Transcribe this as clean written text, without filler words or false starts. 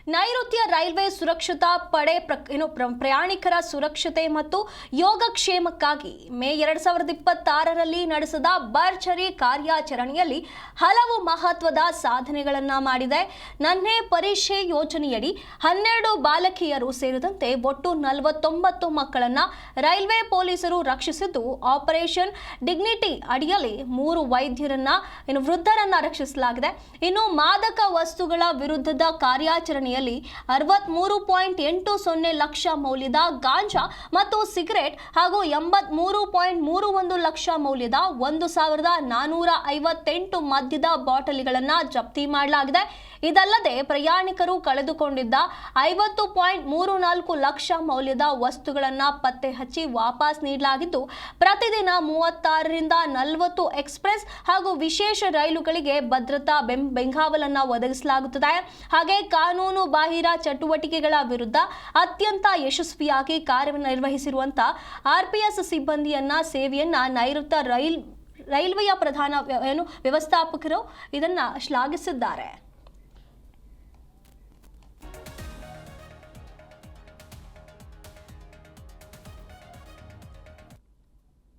ನೈಋತ್ಯ ರೈಲ್ವೆ ಸುರಕ್ಷತಾ ಪಡೆ ಪ್ರಯಾಣಿಕರ ಸುರಕ್ಷತೆ ಮತ್ತು ಯೋಗಕ್ಷೇಮಕ್ಕಾಗಿ ಮೇ 2026ರಲ್ಲಿ ನಡೆಸಿದ ಭರ್ಜರಿ ಕಾರ್ಯಾಚರಣೆಯಲ್ಲಿ ಹಲವು ಮಹತ್ವದ ಸಾಧನೆಗಳನ್ನು ಮಾಡಿದೆ. ನನ್ನೇ ಪರೀಕ್ಷೆ ಯೋಜನೆಯಡಿ 12 ಬಾಲಕಿಯರು ಸೇರಿದಂತೆ ಒಟ್ಟು 49 ಮಕ್ಕಳನ್ನ ರೈಲ್ವೆ ಪೊಲೀಸರು ರಕ್ಷಿಸಿದ್ದು, ಆಪರೇಷನ್ ಡಿಗ್ನಿಟಿ ಅಡಿಯಲ್ಲಿ 3 ವೃದ್ಧರನ್ನ ರಕ್ಷಿಸಲಾಗಿದೆ. ಇನ್ನು ಮಾದಕ ವಸ್ತುಗಳ ವಿರುದ್ಧದ ಕಾರ್ಯಾಚರಣೆಯಲ್ಲಿ 63.80 ಲಕ್ಷ ಮೌಲ್ಯದ ಗಾಂಜಾ ಮತ್ತು ಸಿಗರೆಟ್ ಹಾಗೂ 83.31 ಲಕ್ಷ ಮೌಲ್ಯದ 1458 ಮದ್ಯದ ಬಾಟಲಿಗಳನ್ನು ಜಪ್ತಿ ಮಾಡಲಾಗಿದೆ. ಇದಲ್ಲದೆ ಪ್ರಯಾಣಿಕರು ಕಳೆದುಕೊಂಡಿದ್ದ 50.34 ಲಕ್ಷ ಮೌಲ್ಯದ ವಸ್ತುಗಳನ್ನು ಪತ್ತೆ ಹಚ್ಚಿ ವಾಪಸ್ ನೀಡಲಾಗಿದ್ದು, ಪ್ರತಿದಿನ 36ರಿಂದ 40 ಎಕ್ಸ್ಪ್ರೆಸ್ ಹಾಗೂ ವಿಶೇಷ ರೈಲುಗಳಿಗೆ ಭದ್ರತಾ ಬೆಂಗಾವಲನ್ನು ಒದಗಿಸಲಾಗುತ್ತದೆ. ಹಾಗೆ ಕಾನೂನು ಬಾಹಿರ ಚಟುವಟಿಕೆಗಳ ವಿರುದ್ಧ ಅತ್ಯಂತ ಯಶಸ್ವಿಯಾಗಿ ಕಾರ್ಯನಿರ್ವಹಿಸಿರುವಂತಹ RPS ಸಿಬ್ಬಂದಿಯನ್ನ ಸೇವೆಯನ್ನ ನೈಋತ್ಯ ರೈಲ್ವೆಯ ಪ್ರಧಾನ ವ್ಯವಸ್ಥಾಪಕರು ಇದನ್ನ ಶ್ಲಾಘಿಸಿದ್ದಾರೆ.